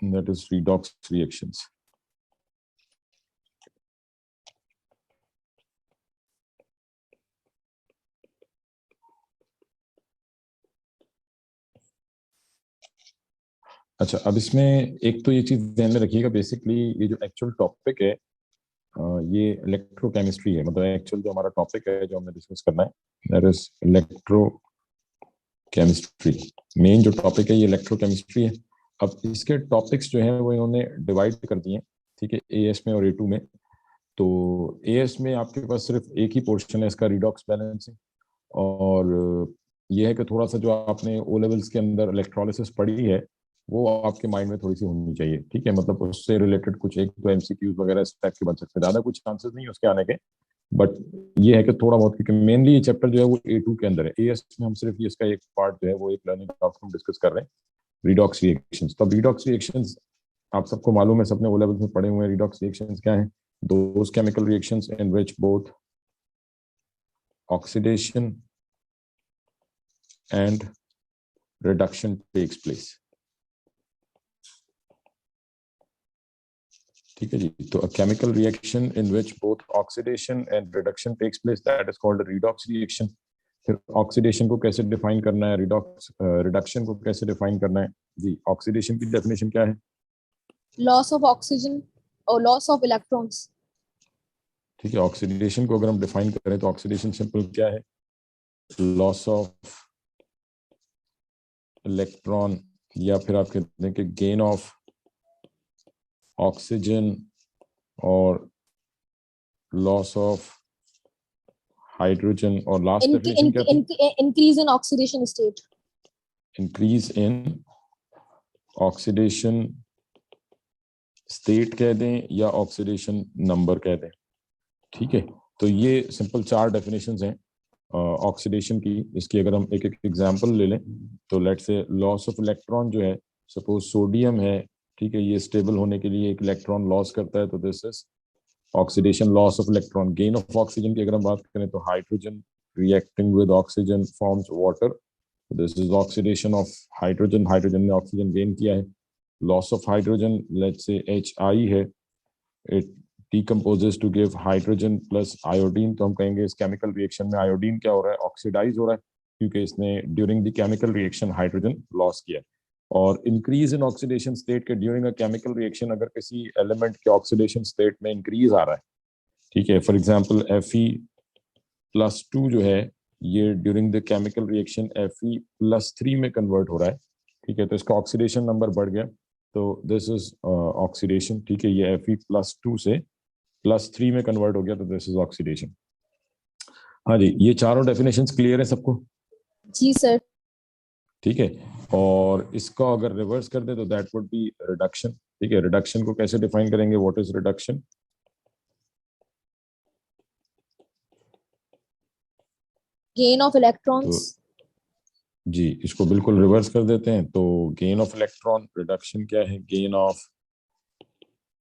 that is redox reactions. अच्छा, अब इसमें एक तो ये चीज ध्यान में रखिएगा, बेसिकली ये जो एक्चुअल टॉपिक है ये इलेक्ट्रोकेमिस्ट्री है, मतलब एक्चुअल जो हमारा टॉपिक है जो हमें डिस्कस करना है दैट इज इलेक्ट्रोकेमिस्ट्री। मेन जो टॉपिक है ये इलेक्ट्रोकेमिस्ट्री है। अब इसके टॉपिक्स जो हैं वो इन्होंने डिवाइड कर दिए हैं, ठीक है, एएस में और ए टू में। तो एएस में आपके पास सिर्फ एक ही पोर्शन है इसका, रिडॉक्स बैलेंसिंग। और ये है कि थोड़ा सा जो आपने ओ लेवल्स के अंदर इलेक्ट्रोलिसिस पढ़ी है वो आपके माइंड में थोड़ी सी होनी चाहिए, ठीक है, मतलब उससे रिलेटेड कुछ एक तो एमसीक्यूज वगैरह इस टाइप के बन सकते हैं, ज्यादा कुछ चांसेस नहीं है उसके आने के। बट ये है कि थोड़ा बहुत, क्योंकि मेनली ये चैप्टर जो है वो ए टू के अंदर है, एएस में हम सिर्फ ये इसका एक पार्ट जो है वो एक लर्निंग आउटकम डिस्कस कर रहे हैं, रिडॉक्स रिएक्शंस। तो रिडॉक्स रिएक्शंस आप सबको मालूम है, सबने ओ लेवल्स में पढ़े हुए हैं। रिडॉक्स रिएक्शंस क्या है? Those chemical reactions in which both oxidation and reduction takes place। ठीक है जी, तो a chemical reaction in which both oxidation and reduction takes place that is called a redox reaction। फिर ऑक्सीडेशन को कैसे define करना है, रिडक्शन को कैसे डिफाइन करना है जी? ऑक्सीडेशन की डेफिनेशन क्या है? लॉस ऑफ ऑक्सीजन और लॉस ऑफ इलेक्ट्रॉन्स। ठीक है, ऑक्सीडेशन को अगर हम डिफाइन करें तो ऑक्सीडेशन सिंपल क्या है? लॉस ऑफ इलेक्ट्रॉन, या फिर आप कहते हैं कि गेन ऑफ ऑक्सीजन और लॉस ऑफ हाइड्रोजन। और लास्ट डेफिनेशन क्या थी? Increase in oxidation state. Increase in oxidation state कह दें या ऑक्सीडेशन नंबर कह दें, ठीक है। तो ये सिंपल चार डेफिनेशंस हैं ऑक्सीडेशन की। इसकी अगर हम एक एक एग्जांपल ले लें तो let's say loss of electron जो है, सपोज सोडियम है, ठीक है, ये स्टेबल होने के लिए एक इलेक्ट्रॉन लॉस करता है, तो this is oxidation, loss of electron. Gain of oxygen की अगर हम बात करें तो hydrogen reacting with oxygen forms water, this is oxidation of hydrogen, hydrogen ने ऑक्सीजन गेन किया है। Loss of hydrogen, let's say HI है, it decomposes to give hydrogen plus iodine, तो हम कहेंगे इस केमिकल रिएक्शन में आयोडीन क्या हो रहा है? ऑक्सीडाइज हो रहा है, क्योंकि इसने during the chemical reaction hydrogen loss किया। और इंक्रीज इन ऑक्सीडेशन स्टेट के ड्यूरिंग अ केमिकल रिएक्शन, अगर किसी एलिमेंट के ऑक्सीडेशन स्टेट में इंक्रीज आ रहा है, ठीक है, फॉर एग्जांपल Fe+2 जो है ये during the chemical reaction Fe+3 में कन्वर्ट हो रहा है, ठीक है, तो इसका ऑक्सीडेशन नंबर बढ़ गया, तो दिस इज ऑक्सीडेशन, ठीक है, ये Fe+2 से +3 में कन्वर्ट हो गया, तो दिस इज ऑक्सीडेशन। हाँ जी, ये चारों डेफिनेशंस क्लियर है सबको? जी सर। ठीक है, और इसका अगर रिवर्स कर दे तो दैट वुड बी रिडक्शन। ठीक है, रिडक्शन को कैसे डिफाइन करेंगे? What is reduction? Gain of electrons. जी, इसको बिल्कुल रिवर्स कर देते हैं, तो गेन ऑफ इलेक्ट्रॉन, रिडक्शन क्या है? Gain of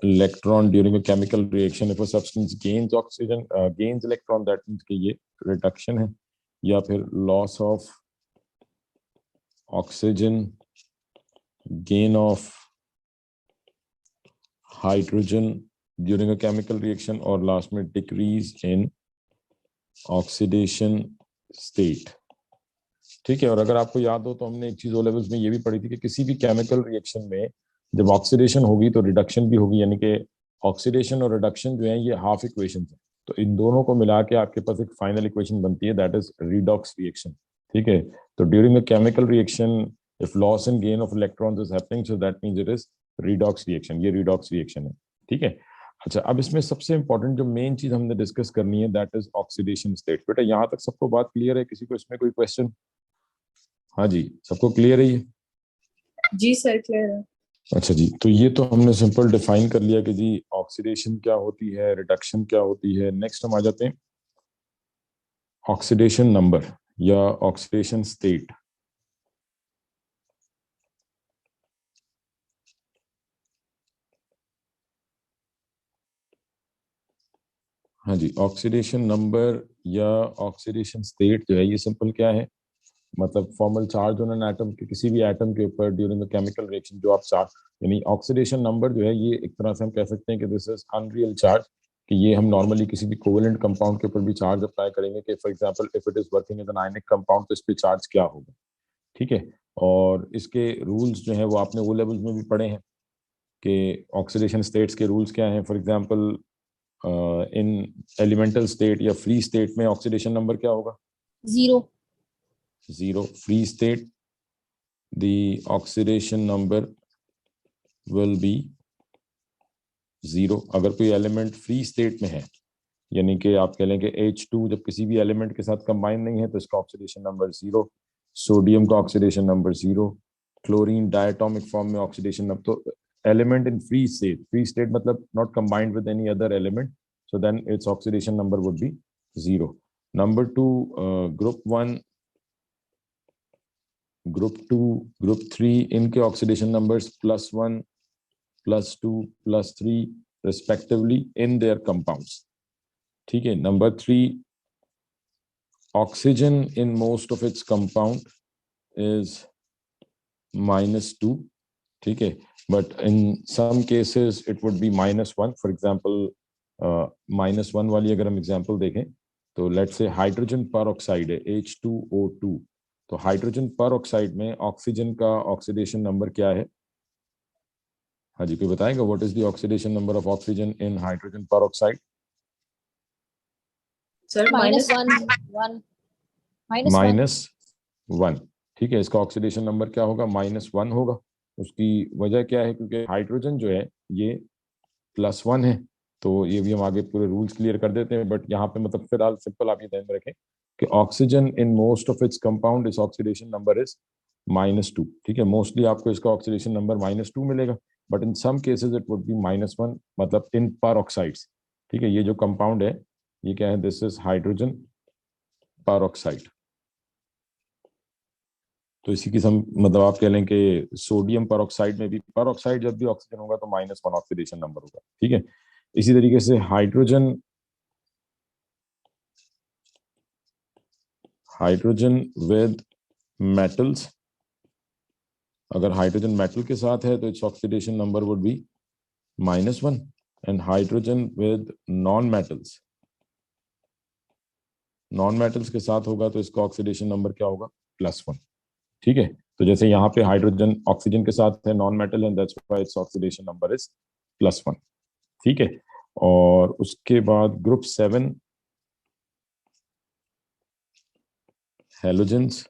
electron during a chemical reaction, if a substance gains oxygen, gains electron, that means कि ये reduction है। या फिर loss of oxygen, gain of hydrogen during a chemical reaction, और last में decrease in oxidation state। ठीक है, और अगर आपको याद हो तो हमने एक चीज ओ लेवल्स में ये भी पढ़ी थी कि किसी भी केमिकल रिएक्शन में जब ऑक्सीडेशन होगी तो रिडक्शन भी होगी, यानी कि ऑक्सीडेशन और रिडक्शन जो है ये हाफ इक्वेशन है, तो इन दोनों को मिला के आपके पास एक फाइनल इक्वेशन बनती है, दैट इज रिडॉक्स रिएक्शन। ठीक है, तो during a chemical reaction if loss and gain of electrons is happening, so that means it is redox reaction, ये रिडॉक्स रिएक्शन है। ठीक है, अच्छा, अब इसमें सबसे इंपॉर्टेंट जो मेन चीज हमने डिस्कस करनी है दैट इज ऑक्सीडेशन स्टेट। बेटा यहाँ तक सबको बात क्लियर है? किसी को इसमें कोई क्वेश्चन? हाँ जी, सबको क्लियर है ये? जी सर, क्लियर है। अच्छा जी, तो ये तो हमने सिंपल डिफाइन कर लिया कि जी ऑक्सीडेशन क्या होती है, रिडक्शन क्या होती है। नेक्स्ट हम आ जाते हैं ऑक्सीडेशन नंबर या ऑक्सीडेशन स्टेट। हाँ जी, ऑक्सीडेशन नंबर या ऑक्सीडेशन स्टेट जो है ये सिंपल क्या है? मतलब formal charge on an atom के किसी भी एटम के ऊपर ड्यूरिंग द केमिकल रिएक्शन जो आप चार्ज, यानी ऑक्सीडेशन नंबर जो है ये एक तरह से हम कह सकते हैं कि दिस इज अनरियल चार्ज, कि ये हम नॉर्मली किसी भी कोवेलेंट कंपाउंड के ऊपर भी चार्ज अप्लाई करेंगे कि for example if it is working as an ionic compound तो इस पे चार्ज क्या होगा। ठीक है, और इसके रूल्स जो है वो आपने वो लेवल्स में भी पढ़े हैं कि ऑक्सीडेशन स्टेट्स के रूल्स क्या हैं। For example in elemental state या फ्री स्टेट में ऑक्सीडेशन नंबर क्या होगा? 0. 0. Free state the oxidation number will be 0। अगर कोई एलिमेंट फ्री स्टेट में है, यानी कि आप कह लें कि H2 जब किसी भी एलिमेंट के साथ कंबाइन नहीं है तो इसका ऑक्सीडेशन नंबर 0। सोडियम का oxidation number 0। Chlorine diatomic form में ऑक्सीडेशन नंबर, तो एलिमेंट इन फ्री स्टेट मतलब not combined with any other element, so then its oxidation number would be 0। Number 2, group 1, group 2, group 3, इनके oxidation numbers +1, +2, +3 respectively in their compounds. ठीक है, number 3, oxygen in most of its compound is -2। ठीक है, but in some cases it would be -1। For example -1 वाली अगर हम example देखें तो लेट्स से हाइड्रोजन पर ऑक्साइड है H2O2, तो हाइड्रोजन पर ऑक्साइड में ऑक्सीजन का ऑक्सीडेशन नंबर क्या है? हाँ जी, कोई बताएगा what is the oxidation number of oxygen in hydrogen पर ऑक्साइड? सर -1. -1। ठीक है, इसका ऑक्सीडेशन नंबर क्या होगा? -1 होगा। उसकी वजह क्या है? क्योंकि हाइड्रोजन जो है ये +1 है, तो ये भी हम आगे पूरे रूल्स क्लियर कर देते हैं, बट यहाँ पे मतलब फिलहाल सिंपल आप ये ध्यान में रखें कि oxygen in most of its compound इस ऑक्सीडेशन नंबर इज -2। ठीक है, मोस्टली आपको इसका ऑक्सीडेशन नंबर -2 मिलेगा, but in some cases it would be -1, मतलब इन पर ऑक्साइड्स। ठीक है, ये जो कंपाउंड है ये क्या है? दिस इज हाइड्रोजन पर ऑक्साइड। तो इसी की सम मतलब आप कह लें कि सोडियम पर ऑक्साइड में भी पर ऑक्साइड जब भी ऑक्सीजन होगा तो -1 ऑक्सीडेशन नंबर होगा। ठीक है, इसी तरीके से हाइड्रोजन विद मेटल्स, अगर हाइड्रोजन मेटल के साथ है तो it's oxidation number would be -1, and hydrogen with non metals के साथ होगा तो इसका ऑक्सीडेशन नंबर क्या होगा? +1। ठीक है, तो जैसे यहाँ पे हाइड्रोजन ऑक्सीजन के साथ है, non metal, and that's why it's oxidation number is +1। ठीक है, और उसके बाद ग्रुप 7 हेलोजेंस।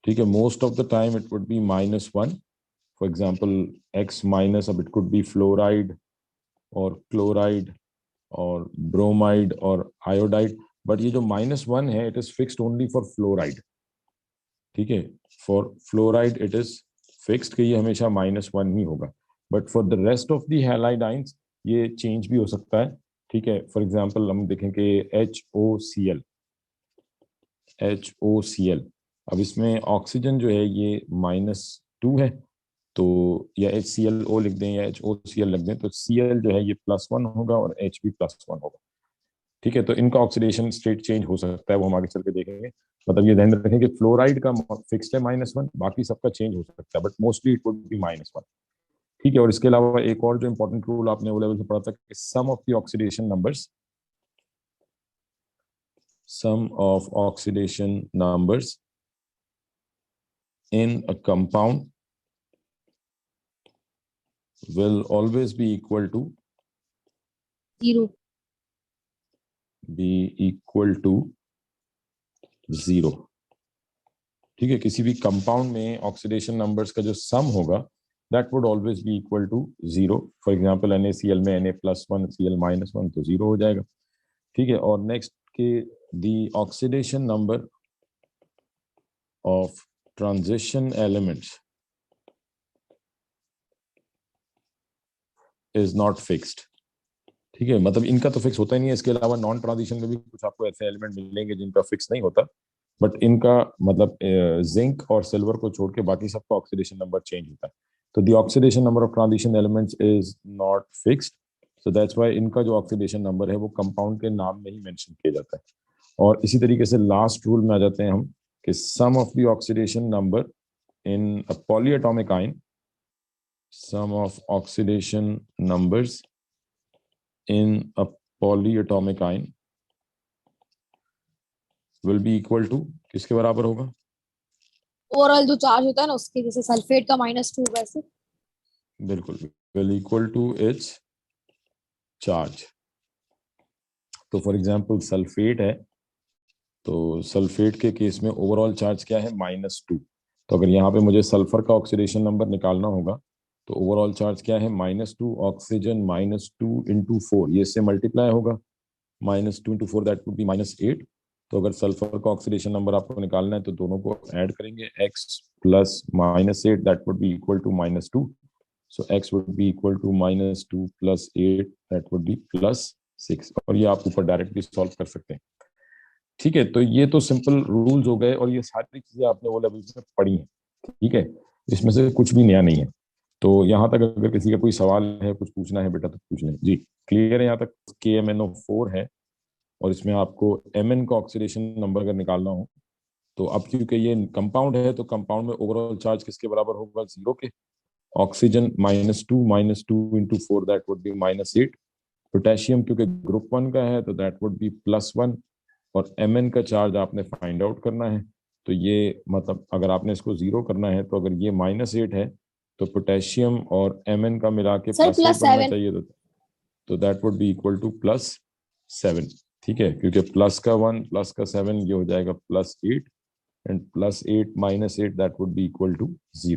ठीक है, most of the time it would be -1। For example X-, अब इट कुड बी फ्लोराइड और क्लोराइड और ब्रोमाइड और आयोडाइड, बट ये जो -1 है it is fixed only for fluoride. ठीक है, for fluoride it is fixed कि ये हमेशा -1 ही होगा, but for the rest of the halides ये चेंज भी हो सकता है। ठीक है, फॉर एग्जांपल हम देखेंगे HOCl, अब इसमें ऑक्सीजन जो है ये -2 है, तो या HClO लिख दें या HOCl लिख दें, तो Cl जो है ये +1 होगा और H भी +1 होगा। ठीक है, तो इनका ऑक्सीडेशन स्टेट चेंज हो सकता है, वो हम आगे चल के देखेंगे। मतलब ये ध्यान रखें कि फ्लोराइड का फिक्स्ड है -1, बाकी सबका चेंज हो सकता है, but mostly it would be -1। ठीक है, और इसके अलावा एक और जो इंपॉर्टेंट रूल आपने वो लेवल से पढ़ा था कि sum of oxidation numbers in a compound will always be equal to 0. 0। ठीक है, किसी भी कंपाउंड में ऑक्सीडेशन नंबर्स का जो सम होगा that would always be equal to 0। For example NaCl में Na+1 Cl -1 तो 0 हो जाएगा। ठीक है, और नेक्स्ट के the oxidation number of transition elements is not fixed. ठीक है, मतलब इनका तो फिक्स होता ही नहीं है, इसके अलावा नॉन ट्रांजिशन में भी कुछ आपको ऐसे एलिमेंट मिलेंगे जिनका फिक्स नहीं होता, बट इनका मतलब जिंक और सिल्वर को छोड़ के बाकी सबका ऑक्सीडेशन नंबर चेंज होता है। तो the oxidation number of transition elements is not fixed, so that's why इनका जो ऑक्सीडेशन नंबर है वो कंपाउंड के नाम में ही मेंशन किया जाता है। और इसी तरीके से लास्ट रूल में आ जाते हैं हम कि sum of the oxidation number in a polyatomic ion, sum of oxidation numbers in a polyatomic ion will be equal to, किसके बराबर होगा? ओवरऑल जो चार्ज होता है ना उसके, जैसे सल्फेट का -2 वैसे। बिल्कुल, will equal to its charge। तो फॉर एग्जांपल सल्फेट है, तो सल्फेट के केस में ओवरऑल चार्ज क्या है? -2। तो अगर यहाँ पे मुझे सल्फर का ऑक्सीडेशन नंबर निकालना होगा तो ओवरऑल चार्ज क्या है? -2 ऑक्सीजन -2 इंटू 4, ये इससे मल्टीप्लाई होगा, -2 इंटू 4 दैट वुड बी -8। तो अगर सल्फर का ऑक्सीडेशन नंबर आपको निकालना है तो दोनों को ऐड करेंगे, x plus -8 that would be equal to -2। So x would be equal to -2 plus 8 that would be +6। और ये आप ऊपर डायरेक्टली सॉल्व कर सकते हैं। ठीक है, तो ये तो सिंपल रूल्स हो गए और ये सारी चीजें आपने वो लेवल में पढ़ी हैं। ठीक है, इसमें से कुछ भी नया नहीं है। तो यहाँ तक अगर किसी का कोई सवाल है, कुछ पूछना है बेटा तो पूछ लें। जी क्लियर है यहाँ तक? KMnO4 है और इसमें आपको Mn का ऑक्सीडेशन नंबर अगर निकालना हो तो अब क्योंकि ये कंपाउंड है तो कंपाउंड में ओवरऑल चार्ज किसके बराबर होगा? 0 के। Oxygen -2 into 4 that would B -8। Potassium क्योंकि ग्रुप 1 का है तो दैट वुड बी +1। और Mn का चार्ज आपने फाइंड आउट करना है। तो ये मतलब अगर आपने इसको 0 करना है तो अगर ये -8 है तो पोटेशियम और Mn का मिला के सर +8 बनना +7। चाहिए। तो that would be equal to +7। ठीक है, क्योंकि प्लस का 1 प्लस का 7 ये हो जाएगा +8 and +8 -8 that would be equal to 0।